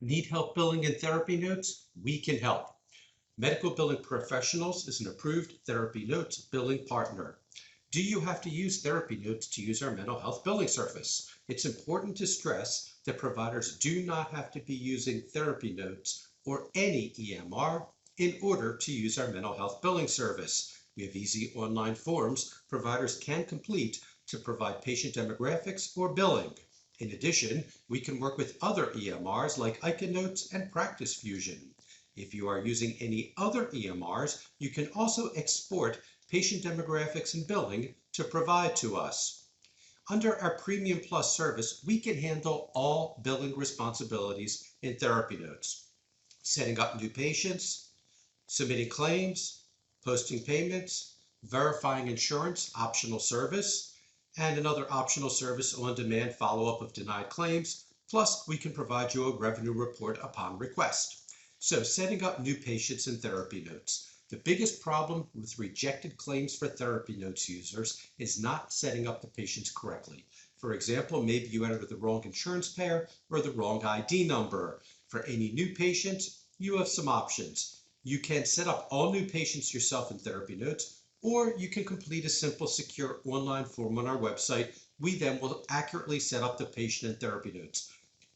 Need help billing in therapy notes? We can help. Medical Billing Professionals is an approved TherapyNotes billing partner. Do you have to use TherapyNotes to use our mental health billing service? It's important to stress that providers do not have to be using TherapyNotes or any EMR in order to use our mental health billing service. We have easy online forms providers can complete to provide patient demographics or billing. In addition, we can work with other EMRs like Notes and Practice Fusion. If you are using any other EMRs, you can also export patient demographics and billing to provide to us. Under our Premium Plus service, we can handle all billing responsibilities in TherapyNotes, setting up new patients, submitting claims, posting payments, verifying insurance, optional service, and another optional service on-demand follow-up of denied claims. Plus, we can provide you a revenue report upon request. So, setting up new patients in TherapyNotes. The biggest problem with rejected claims for TherapyNotes users is not setting up the patients correctly. For example, maybe you entered the wrong insurance payer or the wrong ID number. For any new patients, you have some options. You can set up all new patients yourself in TherapyNotes, or you can complete a simple, secure online form on our website. We then will accurately set up the patient in TherapyNotes.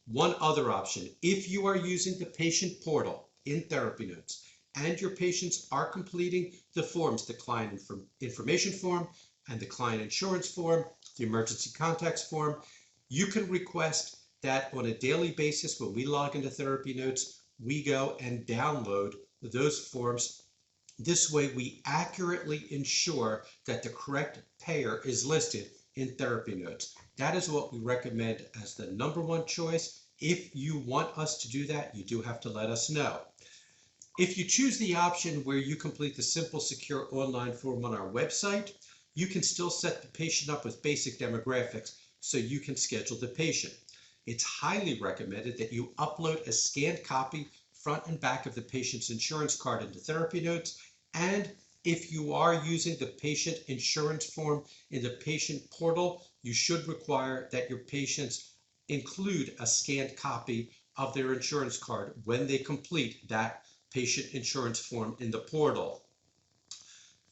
One other option, if you are using the patient portal in TherapyNotes and your patients are completing the forms, the client information form and the client insurance form, the emergency contacts form, you can request that on a daily basis when we log into TherapyNotes, we go and download those forms. This way we accurately ensure that the correct payer is listed in TherapyNotes. That is what we recommend as the #1 choice. If you want us to do that, you do have to let us know. If you choose the option where you complete the simple, secure online form on our website, you can still set the patient up with basic demographics so you can schedule the patient. It's highly recommended that you upload a scanned copy front and back of the patient's insurance card into TherapyNotes, and if you are using the patient insurance form in the patient portal, you should require that your patients include a scanned copy of their insurance card when they complete that patient insurance form in the portal.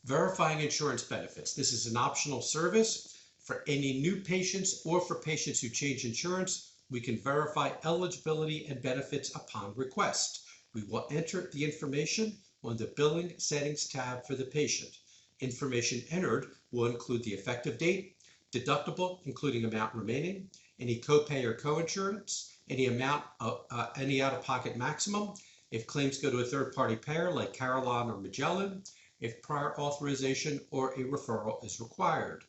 Verifying insurance benefits. This is an optional service for any new patients or for patients who change insurance. We can verify eligibility and benefits upon request. We will enter the information on the Billing Settings tab for the patient. Information entered will include the effective date, deductible, including amount remaining, any copay or coinsurance, any out-of-pocket maximum, if claims go to a third-party payer like Carelon or Magellan, if prior authorization or a referral is required.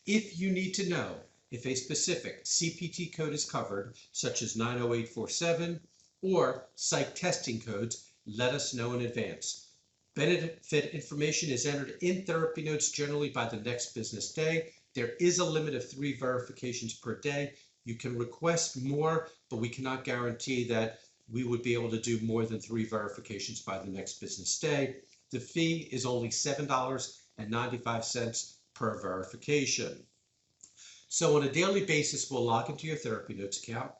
If you need to know if a specific CPT code is covered, such as 90847 or psych testing codes, let us know in advance. Benefit information is entered in TherapyNotes generally by the next business day. There is a limit of 3 verifications per day. You can request more, but we cannot guarantee that we would be able to do more than 3 verifications by the next business day. The fee is only $7.95 per verification. So on a daily basis, we'll log into your TherapyNotes account.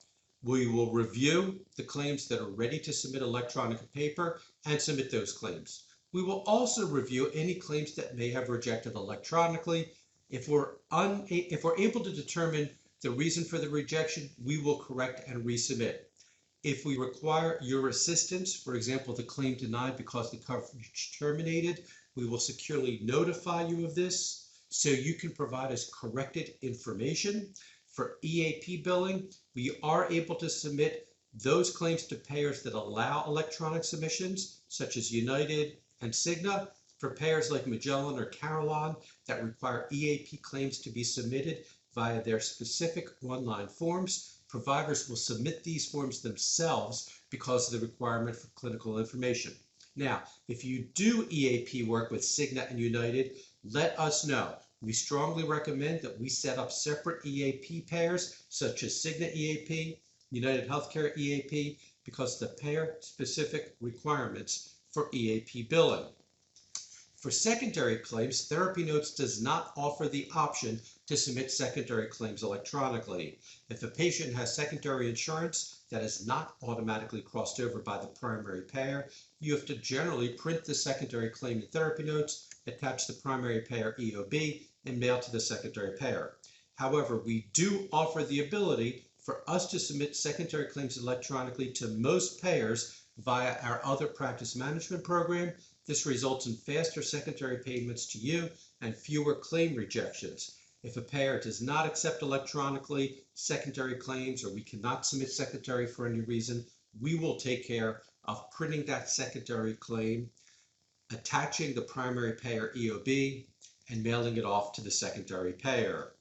We will review the claims that are ready to submit electronic and paper and submit those claims. We will also review any claims that may have rejected electronically. If we're able to determine the reason for the rejection, we will correct and resubmit. If we require your assistance, for example, the claim denied because the coverage terminated, we will securely notify you of this so you can provide us corrected information. For EAP billing, we are able to submit those claims to payers that allow electronic submissions, such as United and Cigna. For payers like Magellan or Carelon that require EAP claims to be submitted via their specific online forms, providers will submit these forms themselves because of the requirement for clinical information. Now, if you do EAP work with Cigna and United, let us know. We strongly recommend that we set up separate EAP pairs, such as Cigna EAP, United Healthcare EAP, because of the payer-specific requirements for EAP billing. For secondary claims, TherapyNotes does not offer the option to submit secondary claims electronically. If a patient has secondary insurance, that is not automatically crossed over by the primary payer, you have to generally print the secondary claim in therapy notes, attach the primary payer EOB, and mail to the secondary payer. However, we do offer the ability for us to submit secondary claims electronically to most payers via our other practice management program. This results in faster secondary payments to you and fewer claim rejections. If a payer does not accept electronically secondary claims, or we cannot submit secondary for any reason, we will take care of printing that secondary claim, attaching the primary payer EOB, and mailing it off to the secondary payer.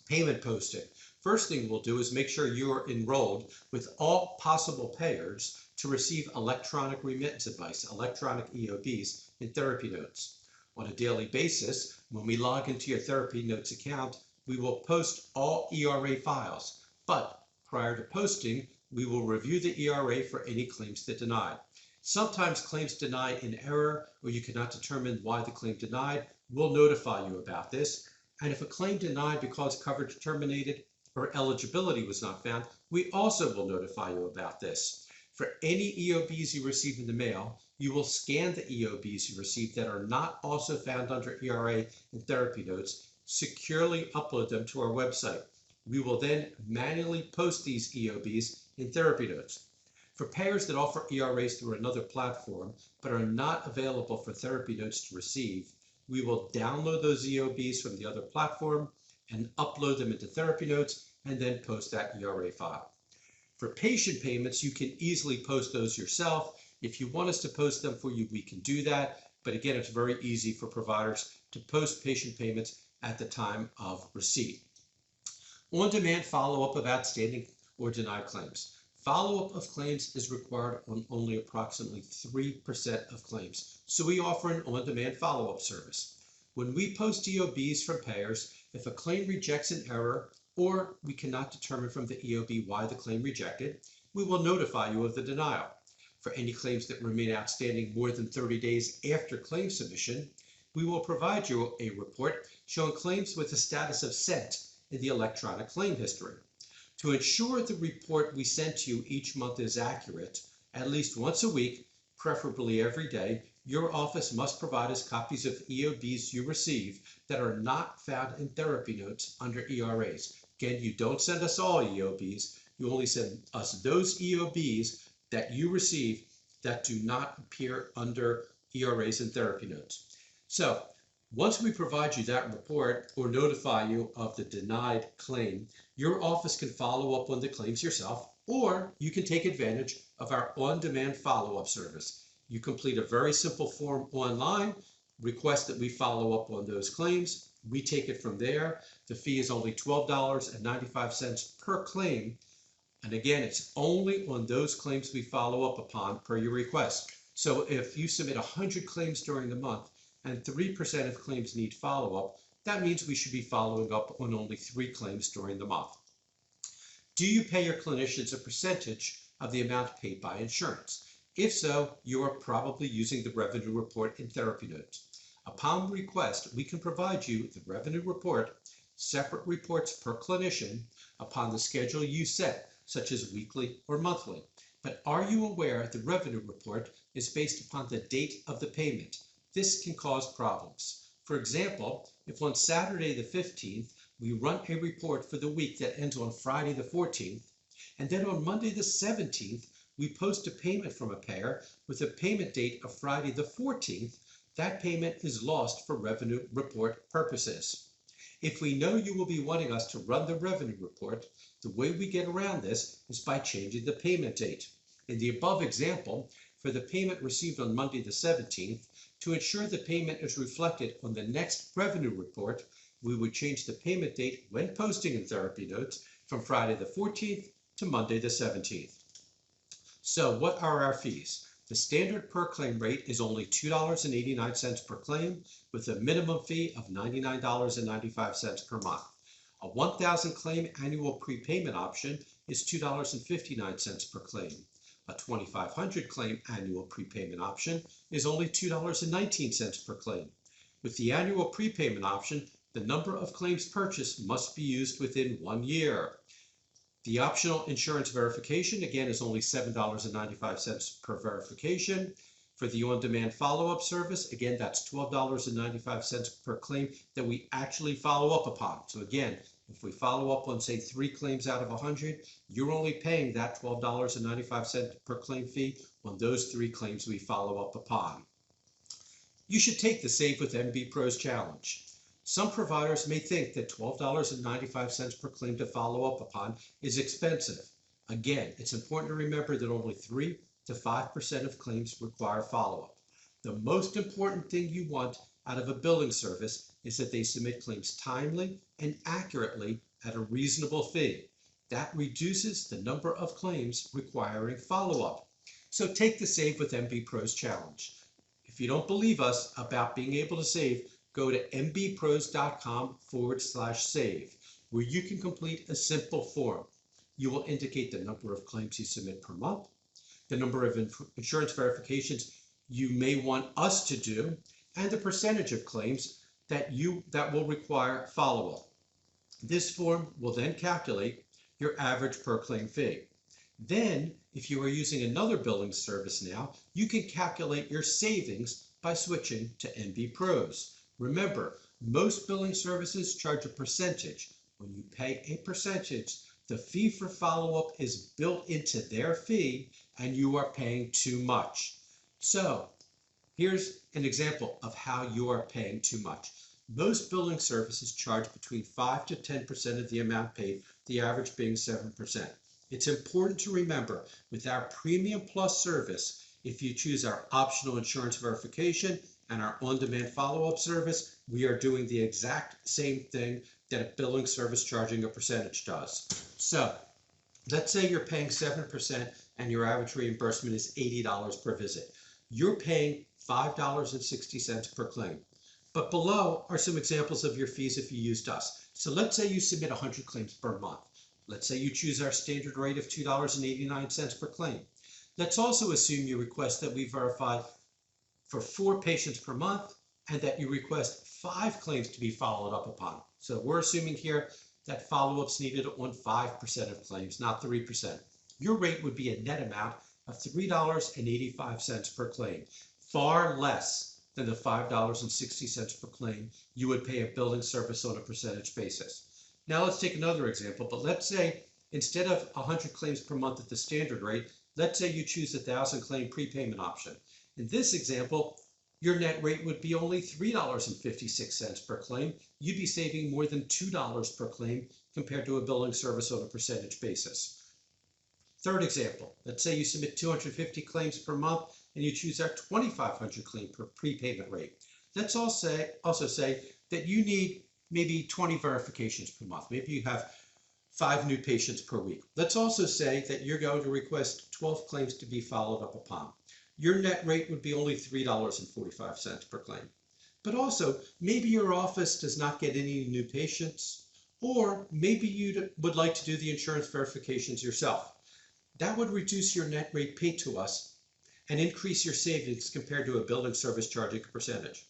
Payment posting. First thing we'll do is make sure you're enrolled with all possible payers to receive electronic remittance advice, electronic EOBs in TherapyNotes. On a daily basis, when we log into your TherapyNotes account, we will post all ERA files, but prior to posting, we will review the ERA for any claims that denied. Sometimes claims denied in error, or you cannot determine why the claim denied. We'll notify you about this. And if a claim denied because coverage terminated or eligibility was not found, we also will notify you about this. For any EOBs you receive in the mail, you will scan the EOBs you receive that are not also found under ERA and TherapyNotes, securely upload them to our website. We will then manually post these EOBs in TherapyNotes. For payers that offer ERAs through another platform but are not available for TherapyNotes to receive, we will download those EOBs from the other platform and upload them into TherapyNotes and then post that ERA file. For patient payments, you can easily post those yourself. If you want us to post them for you, we can do that. But again, it's very easy for providers to post patient payments at the time of receipt. On-demand follow-up of outstanding or denied claims. Follow-up of claims is required on only approximately 3% of claims, so we offer an on-demand follow-up service. When we post EOBs from payers, if a claim rejects an error or we cannot determine from the EOB why the claim rejected, we will notify you of the denial. For any claims that remain outstanding more than 30 days after claim submission, we will provide you a report showing claims with the status of sent in the electronic claim history. To ensure the report we send to you each month is accurate, at least once a week, preferably every day, your office must provide us copies of EOBs you receive that are not found in TherapyNotes under ERAs. Again, you don't send us all EOBs, you only send us those EOBs that you receive that do not appear under ERAs and TherapyNotes. So, once we provide you that report or notify you of the denied claim, your office can follow up on the claims yourself, or you can take advantage of our on-demand follow-up service. You complete a very simple form online, request that we follow up on those claims. We take it from there. The fee is only $12.95 per claim. And again, it's only on those claims we follow up upon per your request. So if you submit 100 claims during the month and 3% of claims need follow-up, that means we should be following up on only 3 claims during the month. Do you pay your clinicians a percentage of the amount paid by insurance? If so, you are probably using the revenue report in TherapyNotes. Upon request, we can provide you the revenue report, separate reports per clinician upon the schedule you set, such as weekly or monthly. But are you aware the revenue report is based upon the date of the payment? This can cause problems. For example, if on Saturday the 15th, we run a report for the week that ends on Friday the 14th, and then on Monday the 17th, we post a payment from a payer with a payment date of Friday the 14th, that payment is lost for revenue report purposes. If we know you will be wanting us to run the revenue report, the way we get around this is by changing the payment date. In the above example, for the payment received on Monday the 17th, to ensure the payment is reflected on the next revenue report, we would change the payment date when posting in TherapyNotes from Friday the 14th to Monday the 17th. So what are our fees? The standard per claim rate is only $2.89 per claim, with a minimum fee of $99.95 per month. A 1,000 claim annual prepayment option is $2.59 per claim. A 2,500 claim annual prepayment option is only $2.19 per claim. With the annual prepayment option, the number of claims purchased must be used within 1 year. The optional insurance verification, again, is only $7.95 per verification. For the on-demand follow-up service, again, that's $12.95 per claim that we actually follow up upon. So again, if we follow up on, say, 3 claims out of 100, you're only paying that $12.95 per claim fee on those 3 claims we follow up upon. You should take the Save with MBPros challenge. Some providers may think that $12.95 per claim to follow up upon is expensive. Again, it's important to remember that only 3 to 5% of claims require follow-up. The most important thing you want out of a billing service is that they submit claims timely and accurately at a reasonable fee. That reduces the number of claims requiring follow-up. So take the Save with MBPros challenge. If you don't believe us about being able to save, go to mbpros.com/save, where you can complete a simple form. You will indicate the number of claims you submit per month, the number of insurance verifications you may want us to do, and the percentage of claims that will require follow-up. This form will then calculate your average per claim fee. Then, if you are using another billing service now, you can calculate your savings by switching to MBPros. Remember, most billing services charge a percentage. When you pay a percentage, the fee for follow-up is built into their fee, and you are paying too much. So, here's an example of how you are paying too much. Most billing services charge between 5 to 10% of the amount paid, the average being 7%. It's important to remember, with our Premium Plus service, if you choose our optional insurance verification and our on-demand follow-up service, we are doing the exact same thing that a billing service charging a percentage does. So, let's say you're paying 7% and your average reimbursement is $80 per visit. You're paying $5.60 per claim. But below are some examples of your fees if you used us. So let's say you submit 100 claims per month. Let's say you choose our standard rate of $2.89 per claim. Let's also assume you request that we verify for 4 patients per month and that you request 5 claims to be followed up upon. So we're assuming here that follow-ups needed on 5% of claims, not 3%. Your rate would be a net amount of $3.85 per claim, far less than the $5.60 per claim you would pay a billing service on a percentage basis. Now let's take another example, but let's say instead of 100 claims per month at the standard rate, let's say you choose a 1,000 claim prepayment option. In this example, your net rate would be only $3.56 per claim. You'd be saving more than $2 per claim compared to a billing service on a percentage basis. Third example, let's say you submit 250 claims per month and you choose our 2,500 claim per prepayment rate. Let's also say that you need maybe 20 verifications per month. Maybe you have 5 new patients per week. Let's also say that you're going to request 12 claims to be followed up upon. Your net rate would be only $3.45 per claim. But also, maybe your office does not get any new patients, or maybe you would like to do the insurance verifications yourself. That would reduce your net rate paid to us and increase your savings compared to a billing service charging a percentage.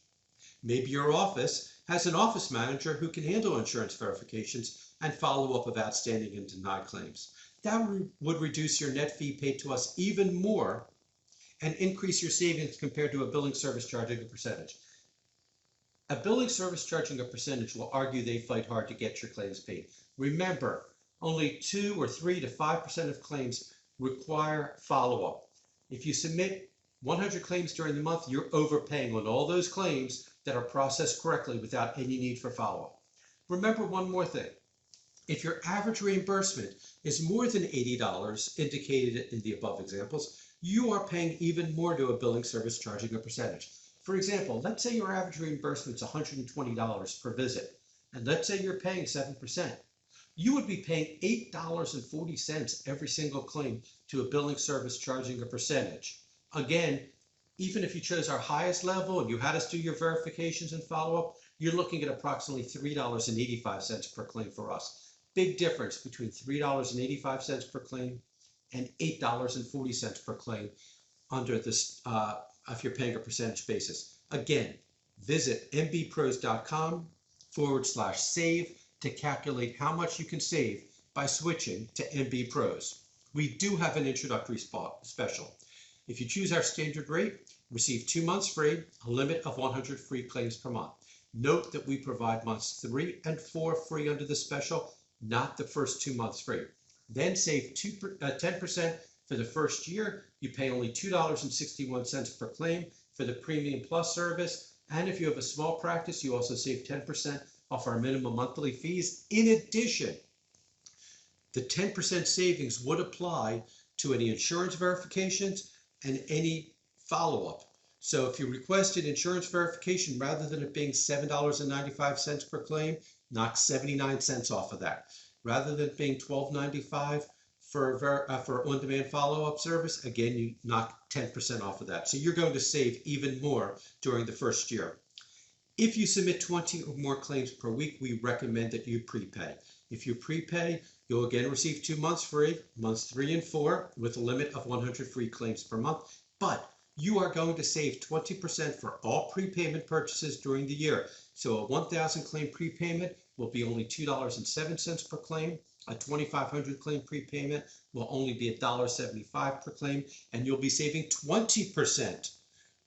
Maybe your office has an office manager who can handle insurance verifications and follow up of outstanding and denied claims. That would reduce your net fee paid to us even more and increase your savings compared to a billing service charging a percentage. A billing service charging a percentage will argue they fight hard to get your claims paid. Remember, only 2 or 3 to 5% of claims require follow-up. If you submit 100 claims during the month, you're overpaying on all those claims that are processed correctly without any need for follow-up. Remember one more thing. If your average reimbursement is more than $80 indicated in the above examples, you are paying even more to a billing service charging a percentage. For example, let's say your average reimbursement is $120 per visit, and let's say you're paying 7%. You would be paying $8.40 every single claim to a billing service charging a percentage. Again, even if you chose our highest level and you had us do your verifications and follow-up, you're looking at approximately $3.85 per claim for us. Big difference between $3.85 per claim and $8.40 per claim under this, if you're paying a percentage basis. Again, visit mbpros.com/save to calculate how much you can save by switching to MBPros. We do have an introductory special. If you choose our standard rate, receive 2 months free, a limit of 100 free claims per month. Note that we provide months 3 and 4 free under the special, not the first 2 months free. Then save 10% for the first year. You pay only $2.61 per claim for the Premium Plus service. And if you have a small practice, you also save 10% off our minimum monthly fees. In addition, the 10% savings would apply to any insurance verifications and any follow-up. So if you requested insurance verification, rather than it being $7.95 per claim, knock 79 cents off of that. Rather than being $12.95 for on-demand follow-up service, again, you knock 10% off of that. So you're going to save even more during the first year. If you submit 20 or more claims per week, we recommend that you prepay. If you prepay, you'll again receive 2 months free, months 3 and 4, with a limit of 100 free claims per month. But you are going to save 20% for all prepayment purchases during the year. So a 1,000 claim prepayment will be only $2.07 per claim. A 2,500 claim prepayment will only be $1.75 per claim, and you'll be saving 20%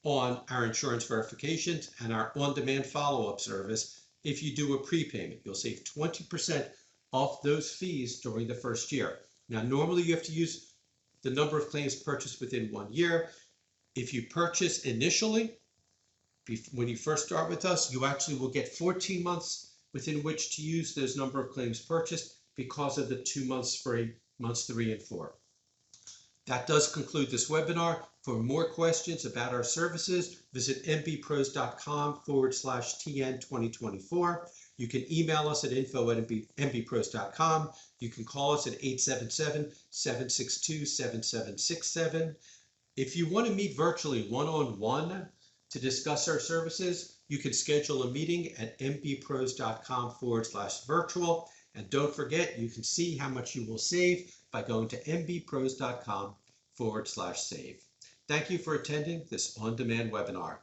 on our insurance verifications and our on-demand follow-up service. If you do a prepayment, you'll save 20% off those fees during the first year. Now, normally you have to use the number of claims purchased within 1 year. If you purchase initially, when you first start with us, you actually will get 14 months within which to use those number of claims purchased because of the 2 months free, months 3 and 4. That does conclude this webinar. For more questions about our services, visit mbpros.com/TN2024. You can email us at info@mbpros.com. You can call us at 877-762-7767. If you want to meet virtually one-on-one to discuss our services, you can schedule a meeting at mbpros.com/virtual. And don't forget, you can see how much you will save by going to mbpros.com/save. Thank you for attending this on-demand webinar.